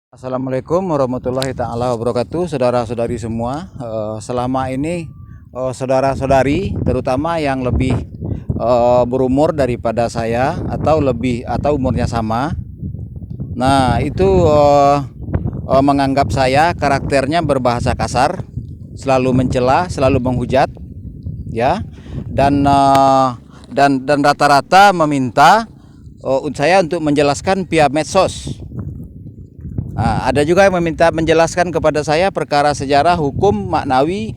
Assalamualaikum warahmatullahi taala wabarakatuh, saudara-saudari semua. Selama ini saudara-saudari, terutama yang lebih berumur daripada saya atau umurnya sama, nah itu menganggap saya karakternya berbahasa kasar, selalu mencela, selalu menghujat, ya, dan rata-rata meminta saya untuk menjelaskan via medsos. Ada juga yang meminta menjelaskan kepada saya perkara sejarah, hukum, maknawi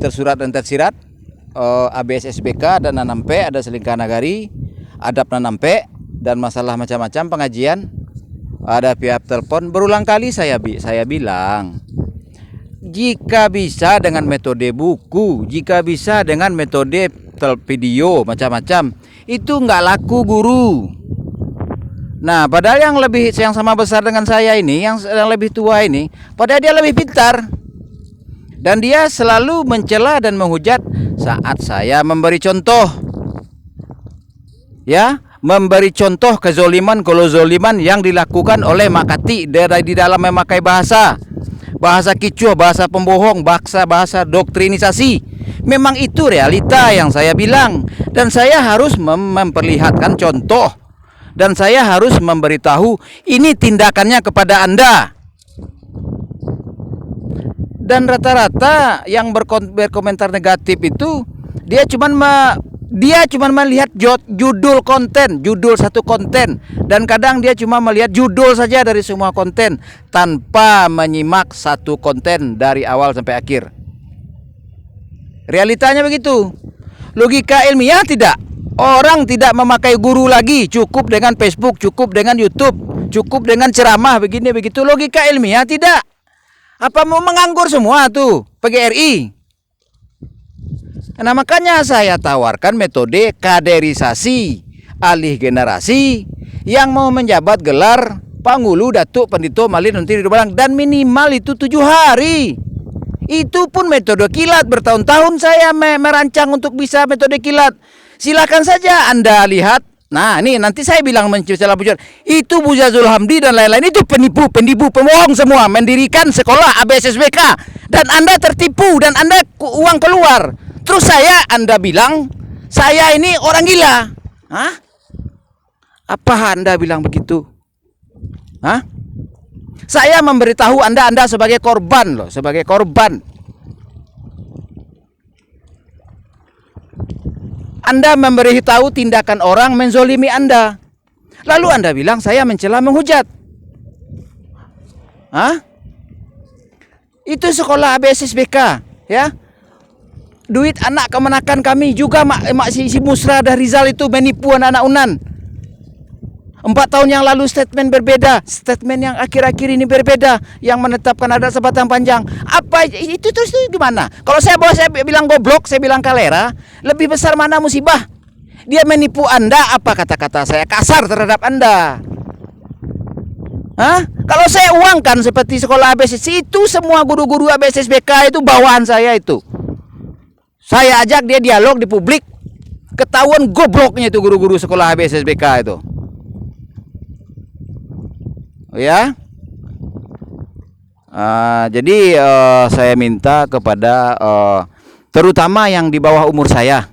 tersurat dan tersirat, ABS-SBK dan Nanampe, ada selingkah nagari, adab Nanampe, dan masalah macam-macam pengajian. Ada pihak telepon, berulang kali saya bilang, jika bisa dengan metode buku, jika bisa dengan metode video macam-macam, itu nggak laku, guru. Nah, padahal yang sama besar dengan saya ini, yang lebih tua ini, padahal dia lebih pintar. Dan dia selalu mencela dan menghujat saat saya memberi contoh. Ya, memberi contoh kezoliman yang dilakukan oleh Makati di dalam memakai bahasa kicuh, bahasa pembohong, bahasa doktrinisasi. Memang itu realita yang saya bilang, dan saya harus memperlihatkan contoh. Dan saya harus memberitahu ini tindakannya kepada Anda. Dan rata-rata yang berkomentar negatif itu dia cuma melihat judul konten, judul satu konten, dan kadang dia cuma melihat judul saja dari semua konten tanpa menyimak satu konten dari awal sampai akhir. Realitanya begitu. Logika ilmiah tidak. Orang tidak memakai guru lagi, cukup dengan Facebook, cukup dengan YouTube, cukup dengan ceramah begini begitu. Logika ilmiah tidak. Apa mau menganggur semua tuh PGRI? Nah, makanya saya tawarkan metode kaderisasi alih generasi yang mau menjabat gelar Pangulu Datuk Pendito Malin Menteri Balang, dan minimal itu 7 hari. Itu pun metode kilat, bertahun-tahun saya merancang untuk bisa metode kilat. Silakan saja Anda lihat. Nah, ini nanti saya bilang mencela bujur. Itu Bu Jazul Hamdi dan lain-lain itu penipu, pembohong semua, mendirikan sekolah ABS-SBK, dan Anda tertipu dan Anda uang keluar. Terus Anda bilang saya ini orang gila. Hah? Apa Anda bilang begitu? Hah? Saya memberitahu Anda sebagai korban loh, sebagai korban. Anda memberitahu tindakan orang menzolimi Anda. Lalu Anda bilang saya mencela, menghujat. Hah? Itu sekolah ABS-SBK, ya. Duit anak kemenakan kami juga si Musra dan Rizal itu menipu anak-anak Unan. 4 tahun yang lalu statement berbeda, statement yang akhir-akhir ini berbeda, yang menetapkan ada sebatang panjang. Apa itu terus itu gimana? Kalau saya bilang goblok, saya bilang kalera, lebih besar mana musibah? Dia menipu Anda, apa kata-kata saya kasar terhadap Anda? Hah? Kalau saya uangkan seperti sekolah ABS, itu semua guru-guru ABS-SBK itu bawaan saya itu. Saya ajak dia dialog di publik, ketahuan gobloknya itu guru-guru sekolah ABS-SBK itu. Ya, jadi saya minta kepada terutama yang di bawah umur saya,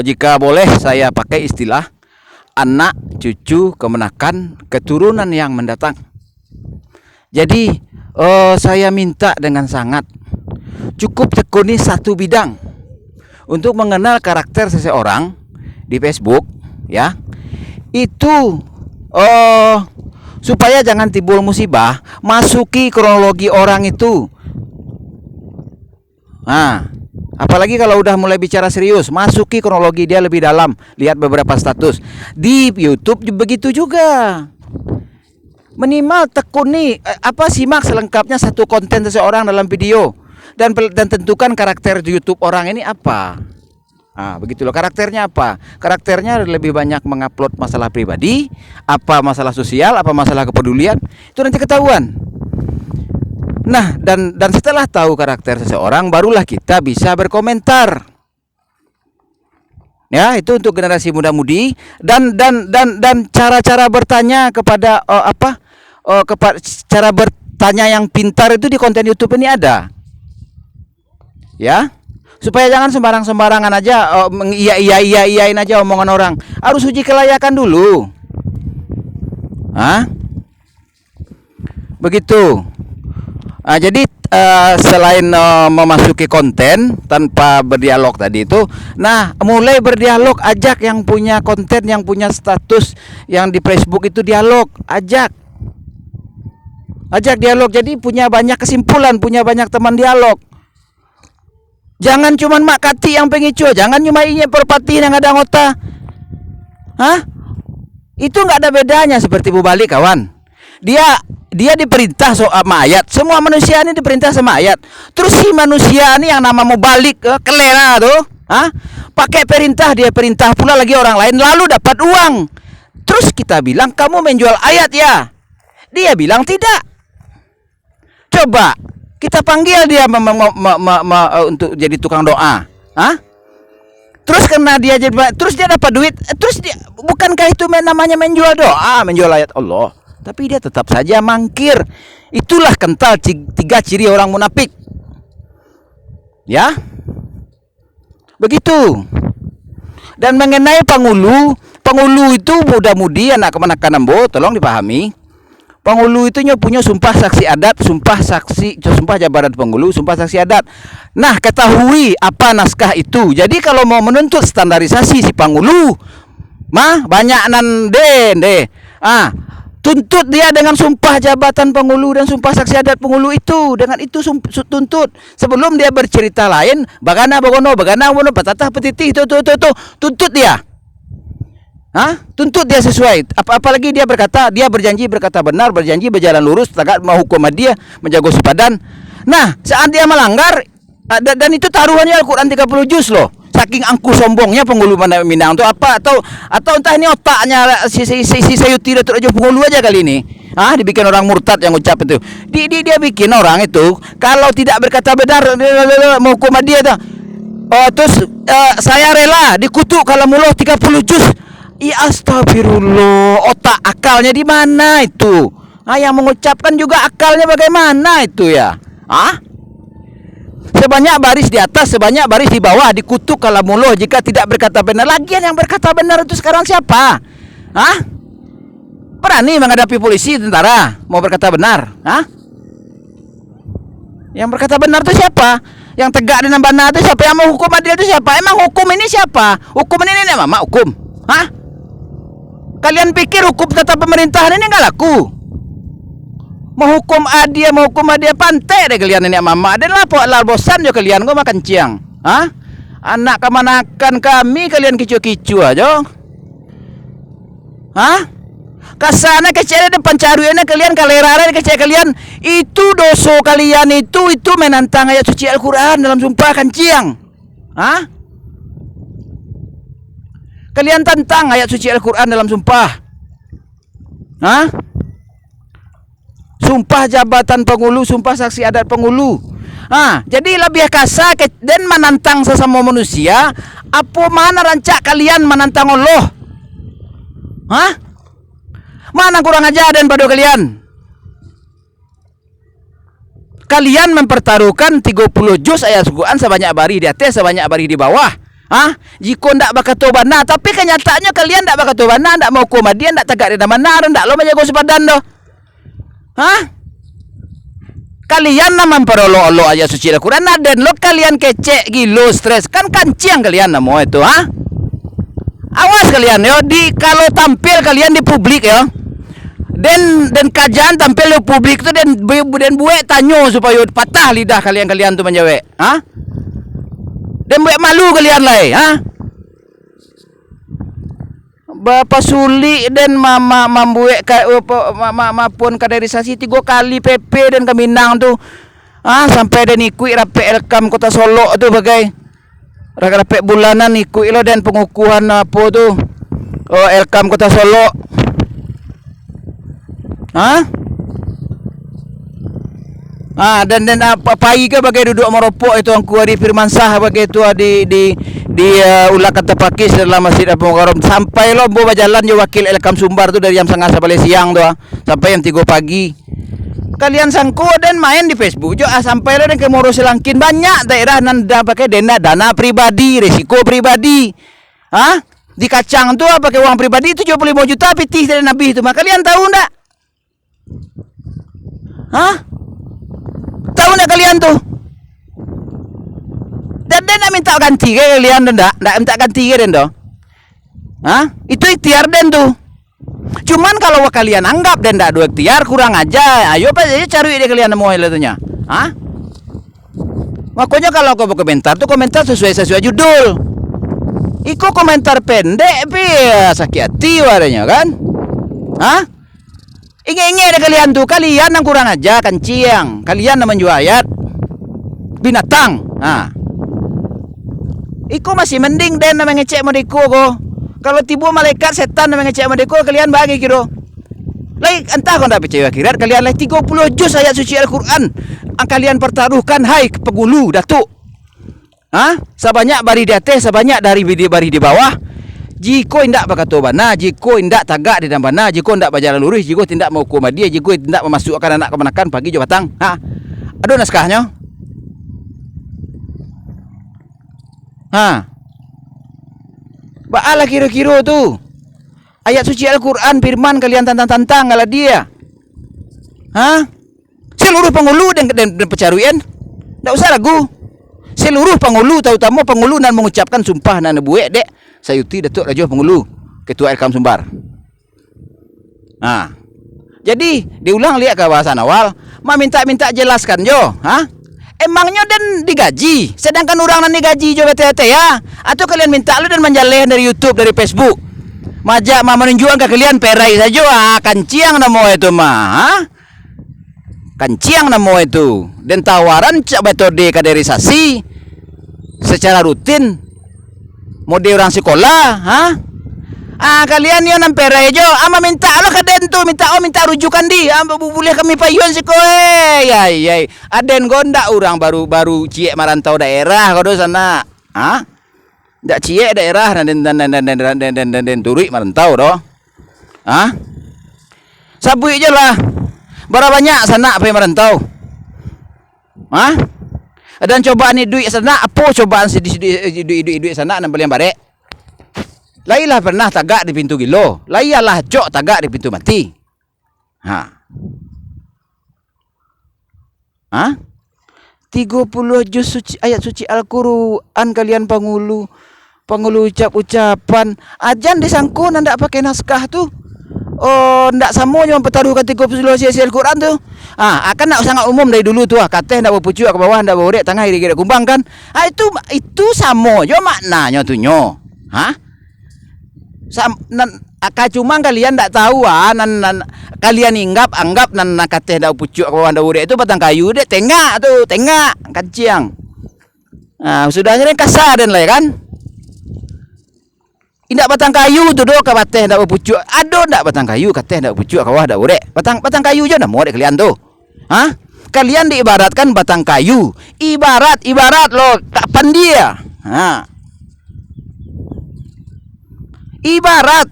jika boleh saya pakai istilah anak, cucu, kemenakan, keturunan yang mendatang. Jadi saya minta dengan sangat, cukup tekuni satu bidang untuk mengenal karakter seseorang di Facebook, ya. Itu supaya jangan timbul musibah, masuki kronologi orang itu. Nah, apalagi kalau udah mulai bicara serius, masuki kronologi dia lebih dalam, lihat beberapa status. Di YouTube begitu juga. Minimal tekuni simak selengkapnya satu konten seseorang dalam video, dan tentukan karakter YouTube orang ini apa. Begitu loh, karakternya apa? Karakternya lebih banyak mengupload masalah pribadi, apa masalah sosial, apa masalah kepedulian, itu nanti ketahuan. Nah, dan setelah tahu karakter seseorang, barulah kita bisa berkomentar. Ya, itu untuk generasi muda-mudi dan cara-cara bertanya kepada cara bertanya yang pintar itu di konten YouTube ini ada. Ya. Supaya jangan sembarangan aja iyain aja omongan orang. Harus uji kelayakan dulu. Begitu. Jadi selain memasuki konten tanpa berdialog tadi itu, mulai berdialog, ajak yang punya konten, yang punya status yang di Facebook itu dialog, ajak dialog. Jadi punya banyak kesimpulan, punya banyak teman dialog. Jangan cuma mak kati yang pengicu, jangan cuma ini perpati yang ada anggota. Itu nggak ada bedanya seperti Bubali kawan. Dia diperintah sama ayat. Semua manusia ini diperintah sama ayat. Terus si manusia ini yang nama mau balik kelera tuh, pakai perintah, dia perintah pula lagi orang lain, lalu dapat uang. Terus kita bilang kamu menjual ayat ya? Dia bilang tidak. Coba kita panggil dia untuk jadi tukang doa. Terus karena dia terus dia dapat duit, terus dia, bukankah itu namanya menjual doa, menjual ayat Allah? Tapi dia tetap saja mangkir. Itulah kental 3 ciri orang munafik. Ya. Begitu. Dan mengenai Pangulu itu muda-mudi anak kemanakan Nambo, tolong dipahami. Pangulu itu punya sumpah saksi adat, sumpah jabatan Pangulu, sumpah saksi adat. Nah, ketahui apa naskah itu. Jadi kalau mau menuntut standarisasi si Pangulu, banyak deh. Tuntut dia dengan sumpah jabatan Pangulu dan sumpah saksi adat Pangulu itu. Dengan itu tuntut. Sebelum dia bercerita lain, bagana patatah petitih itu. Tuntut dia. Tuntut dia sesuai. Apalagi dia berjanji berkata benar, berjanji berjalan lurus, tegak menghukum dia, menjaga sipadan. Nah, saat dia melanggar, dan itu taruhannya Al-Quran 30 juz loh. Saking angku sombongnya Pangulu Minang itu apa, atau entah ini otaknya si Sayuti Datuk Raja Pangulu aja kali ini. Dibikin orang murtad yang ucap itu. Dia bikin orang itu kalau tidak berkata benar menghukum dia tuh. Terus saya rela dikutuk kalau mulut 30 juz. Ya astagfirullah, otak akalnya di mana itu? Yang mengucapkan juga akalnya bagaimana itu ya? Sebanyak baris di atas, sebanyak baris di bawah, dikutuk kalamullah jika tidak berkata benar. Lagian yang berkata benar itu sekarang siapa? Berani menghadapi polisi, tentara, mau berkata benar? Yang berkata benar itu siapa? Yang tegak dengan benar itu siapa? Yang mau hukum adil itu siapa? Emang hukum ini siapa? Hukum ini mama hukum? Kalian pikir hukum tata pemerintahan ini nggak laku? Menghukum dia pantai deh kalian ini mama. Dan lah bosan jo kalian kau makan ciang. Anak kemanakan kami kalian kicu-kicu aja. Kasana kecil depan caruannya kalian kalerara kecil kalian. Itu dosa kalian itu menantang ayat suci Al-Quran dalam sumpah kanciang. Kalian tantang ayat suci Al-Quran dalam sumpah. Sumpah jabatan Pangulu, sumpah saksi adat Pangulu. Jadi lebih kasar dan menantang sesama manusia. Apa mana rancak kalian menantang Allah? Mana kurang ajar dan pada kalian? Kalian mempertaruhkan 30 juz ayat Al-Quran sebanyak bari di atas, sebanyak bari di bawah. Jika ndak bakal tobat, tapi kenyataannya kalian ndak bakal tobat, ndak mau hukum dia, ndak tegak di mana, ndak lo menjaga sepadan doh. Kalian memperolok Allah ayat suci Al-Quran dan lo kalian kecek gilo stres kan kanciang kalian namo itu. Awas kalian yo kalau tampil kalian di publik yo. Dan kajian tampil di publik itu dan buat tanyo supaya patah lidah kalian tuh menjawab. Dan buat malu kalian lah. Bapak Suli dan mama membuat pun kaderisasi 3 kali PP dan Keminang tuh sampai dan ikut rapi Elkam Kota Solo tuh bagai rapi bulanan ikut lo dan pengukuhan apa tuh Elkam Kota Solo. Dan apa pai ke bagai duduk merokok itu angku di Firmansah bagai itu ulah kata pakis dalam Masjid Abu Mukarram sampai lo bawa jalan je wakil Elkam Sumbar tu dari jam 2:30 sampai siang tu sampai jam 3 pagi. Kalian sangko dan main di Facebook jo sampai lo dan ke Moro Selangkin banyak daerah nanda pakai dana pribadi, resiko pribadi. Di kacang tu pakai uang pribadi itu 75 juta pitih dari Nabi itu. Maka kalian tahu ndak? Tahu ndak kalian tuh? Dan nak minta ganti ke kalian ndak minta ganti ke den doh? Itu ikhtiar den tuh. Cuman kalau kalian anggap dan ndak dua ikhtiar kurang aja, ayo pas aja cari deh kalian mau ilatunya. Makanya kalau kau komentar tuh komentar sesuai judul. Iko komentar pendek tapi sakit hati warnanya kan? Inge deh kalian tuh, kalian yang kurang aja kenciang, kalian yang menjual ayat binatang. Iko masih mending den namanya ngecek modeko ko. Kalau tiba malaikat setan namanya ngecek modeko kalian bagi kiro. Lai entah kau ndak percaya akhirat kalian lai 30 juz ayat suci Al-Qur'an. Kalian pertaruhkan hai pegulu datuk. Sebanyak bari di atas, sebanyak dari bari di bawah. Jiko indak bakato bana, jiko indak tagak di dalam bana, jiko indak berjalan lurus, jiko tidak mau hukum dia, jiko tidak memasukkan anak kemenakan pagi jo batang. Aduh naskahnya. Ba'ala kira-kira tu ayat suci Al-Quran firman kalian tantang-tantang kalau dia seluruh penghulu dan pecaruan tak usah ragu. Seluruh penghulu terutama penghulu dan mengucapkan sumpah nan buek dek Sayuti Datuk Rajo Penghulu Ketua Elkam Sumbar. Jadi diulang lihat ke bahasan awal minta jelaskan jo. Emangnya dan digaji, sedangkan orang nan digaji jo BTT ya? Atau kalian minta lu dan menjaleh dari YouTube, dari Facebook? Majak menunjukkan ke kalian perai saja, kanciang namo itu kanciang namo itu. Dan tawaran metode kaderisasi secara rutin, mode orang sekolah, kalian yang namperai jo, minta lo kaden tu, minta rujukan di, boleh kami payun si koe, yai, aden gondak orang baru ciek marantau daerah kau do sana, ndak ciek daerah dan turi marantau do, sabui je lah, berapa banyak sana apa yang marantau, dan cobaan ni duit sana, apa cobaan si duit sana nambah yang barek. Lailah pernah tagak di pintu gilo. Lailah cok tagak di pintu mati. 30 juz suci ayat suci Al-Qur'an kalian penghulu ucap-ucapan. Ajan disangko ndak pakai naskah tu. Oh, ndak sama cuma pertaruhkan 30 ayat Al-Qur'an tu. Akan nak sangat umum dari dulu tu kateh ndak berpucuk ke bawah ndak berorek tengah kira kumbang kan. Itu sama jo maknanya tu nyo. Cuma kalian tak tahu kalian anggap nan kateh dah pucuk ke bawah dah urek itu batang kayu dek tengak kanciang. Sudahnya kan kasar dan lah kan. Indak batang kayu tu do ke bateh dak pucuk. Ado ndak batang kayu kateh dak pucuk ke bawah dah urek. Batang kayu je namo dek kalian tu. Kalian diibaratkan batang kayu. Ibarat lo kapan dia? Ibarat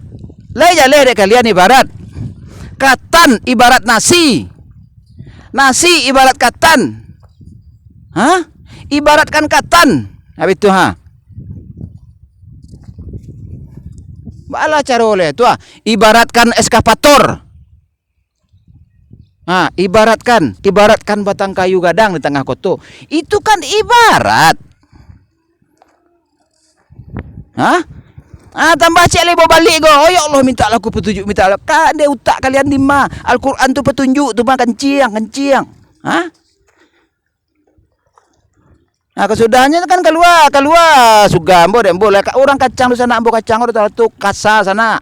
leh dek kalian ibarat katan ibarat nasi ibarat katan ibaratkan katan habis itu bala cara oleh tu ibaratkan eskavator ibaratkan batang kayu gadang di tengah kota itu kan ibarat tambah cek lebo balik go. Oh ya Allah minta aku petunjuk minta Allah. Kan dia utak kalian di Al-Quran tu petunjuk tu kenciang. Kesudahnya kan keluar sugambo dembo lah orang kacang tu sana ambo kacang tu kasar sana.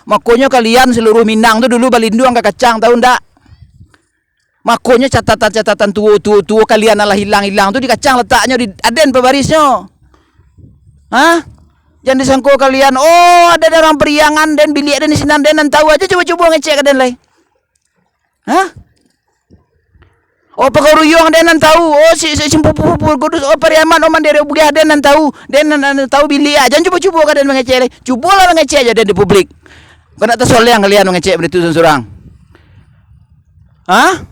Makanya kalian seluruh Minang tu dulu balinduang ke kacang tahu ndak? Makanya catatan tua kalian alah hilang tu di kacang letaknya di aden pebarisnya. Jangan disangko kalian, ada orang periangan dan bilik dan di sini dan tahu aja coba ngecek ke dan lain. Oh paguruyong dia nan tahu. Oh si sempupu kudus. Oh Pariaman oh mandiri bugi dia nan tahu. Dia nan tahu bili aja. Jangan cuba-cuba kan dia mengecek. Cubalah mengecek aja dia di publik. Kena tersoleh yang kalian mengecek begitu seorang. Hah?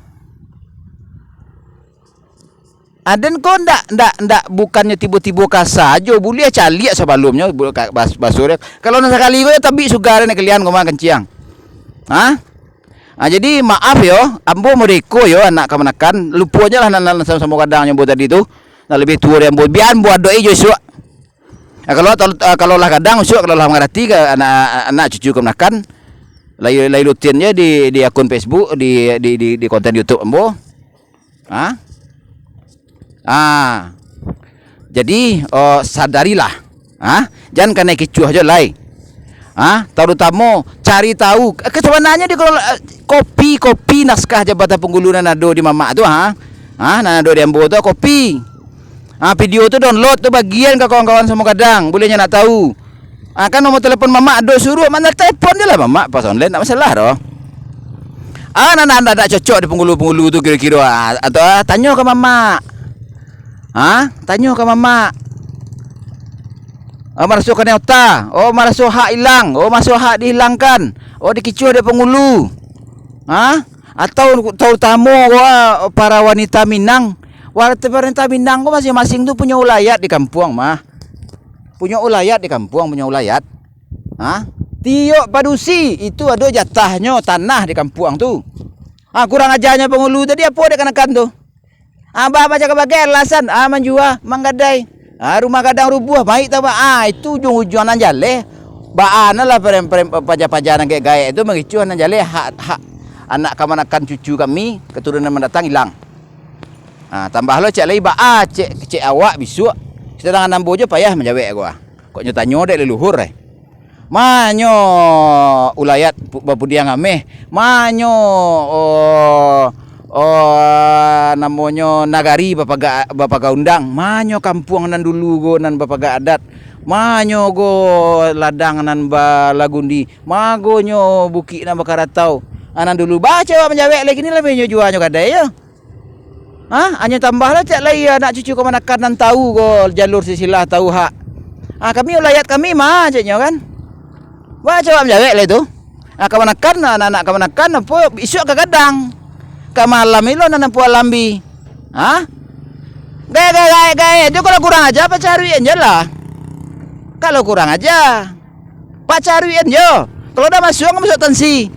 Aden kau ndak bukannya tiba-tiba saja boleh cali sebelumnya basure. Kalau nak sekali kau ya tapi sugar nak kalian kau makan kenciang. Hah? Jadi maaf yo, ambo mereka yo anak kemanakan lupa aja lah nan sama kadang yang buat tadi tu. Nah lebih tua yang buat biar buat doi jo suak. Kalau lah kadang suak kalau lah mengerti ke anak cucu kemanakan lai rutinnya di akun Facebook di konten YouTube ambo. Hah? Jadi sadarilah. Jangan kena kecuah aja lai. Terutama cari tahu sebenarnya di kopi naskah Jabatan Pengguluran nado di mama tu nado di ambo tu kopi. Video tu download tu bagian ke kawan-kawan semua kadang bolehnya nak tahu. Kan nomor telefon mama do suruh mana telepon je lah mama pas online tak masalah doh. Nanda cocok di penghulu tu kira-kira atau tanya ke mama. Tanya ke mama. Masuk ke neota. Masuk hak hilang. Masuk hak dihilangkan. Dikicuh dia penghulu. Atau terutama para wanita Minang. Wanita Minang masing-masing tu punya ulayat di kampung mah. Punya ulayat di kampung, punya ulayat. Tiok padusi itu ada jatahnya tanah di kampung tu. Kurang ajarnya penghulu tadi apa dia kenakan tu? Baca ke bagian alasan menjual manggadai. Rumah kadang rubuh baik tahu itu ujung-ujung nan jale. Baana lah pajak-pajakan kayak gaya itu mengicu nan jale hak anak kemanakan cucu kami keturunan mendatang hilang. Tambah lo cek lagi cek awak bisu. Sedangkan nambo je payah menjawab gua. Kok nyotanyo dek leluhur Manyo ulayat bapudiang ameh. Manyo namanya nagari bapak undang. Manyo kampung nan dulu go nan bapak adat. Manyo go ladang nan ba lagundi. Magonyo buki nan bakaratau. Anan dulu baca menjawab lagi ni lebih juanyo kadai ya. Hanya tambahlah cak lai anak cucu kemanakan nan tahu go jalur silsilah tahu hak. Kami ulayat kami mah caknya kan. Baca menjawab lah tu. Kemanakan anak-anak kemanakan apa isu ke kadang. Malam itu nanam pual lambi. Gaya. Itu kalau kurang aja pak cariin je lah. Kalau kurang aja pak cariin jo. Kalau udah masuk tensi.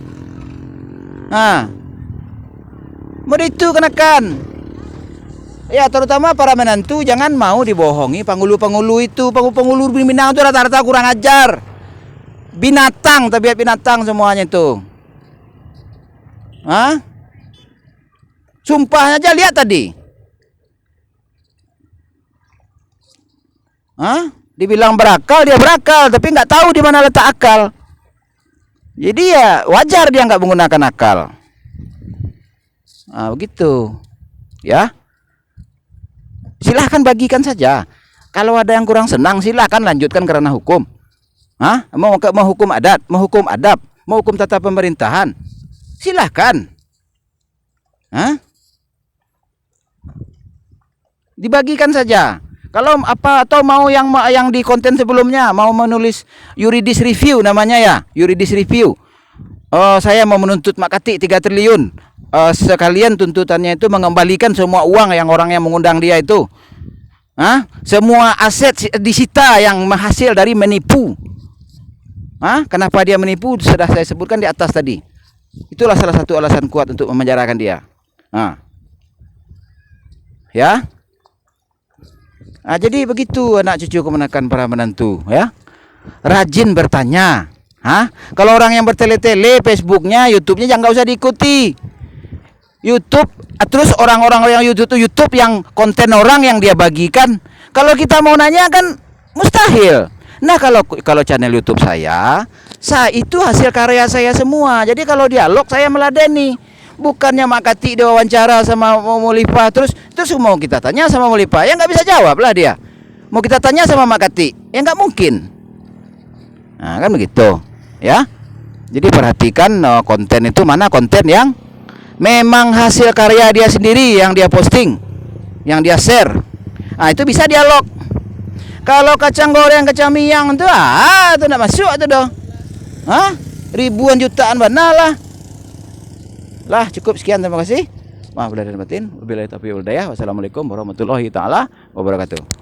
Mau itu kenakan. Ya terutama para menantu jangan mau dibohongi penghulu itu. Penghulu Minang itu rata-rata kurang ajar. Binatang, tabiat binatang semuanya itu. Sumpah aja lihat tadi. Dibilang berakal, dia berakal, tapi nggak tahu di mana letak akal. Jadi ya wajar dia nggak menggunakan akal. Begitu. Ya. Silahkan bagikan saja. Kalau ada yang kurang senang, silahkan lanjutkan karena hukum. Mau hukum adat, mau hukum adab, mau hukum tata pemerintahan, silahkan. Dibagikan saja. Kalau apa atau mau yang di konten sebelumnya mau menulis yuridis review namanya ya, yuridis review. Saya mau menuntut Makati 3 triliun. Sekalian tuntutannya itu mengembalikan semua uang yang orang yang mengundang dia itu. Semua aset disita yang menghasil dari menipu. Kenapa dia menipu sudah saya sebutkan di atas tadi. Itulah salah satu alasan kuat untuk memenjarakan dia. Ya. Jadi begitu anak cucu kemenakan para menantu ya. Rajin bertanya. Kalau orang yang bertele-tele Facebooknya, YouTube-nya jangan usah diikuti. YouTube terus orang-orang yang YouTube yang konten orang yang dia bagikan. Kalau kita mau nanya kan mustahil. Nah kalau channel YouTube saya itu hasil karya saya semua. Jadi kalau dialog saya meladeni. Bukannya Makati diwawancara sama Mulifah terus mau kita tanya sama Mulifah ya nggak bisa jawab lah dia. Mau kita tanya sama Makati ya nggak mungkin. Kan begitu ya. Jadi perhatikan konten itu mana konten yang memang hasil karya dia sendiri yang dia posting, yang dia share, nah itu bisa dialog. Kalau kacang goreng, kacang miang itu itu nak masuk itu dong. Ribuan jutaan mana lah. Cukup sekian, terima kasih. Maaf lahir dan batin. Wabillahi taufiq wal hidayah. Wassalamualaikum warahmatullahi taala wabarakatuh.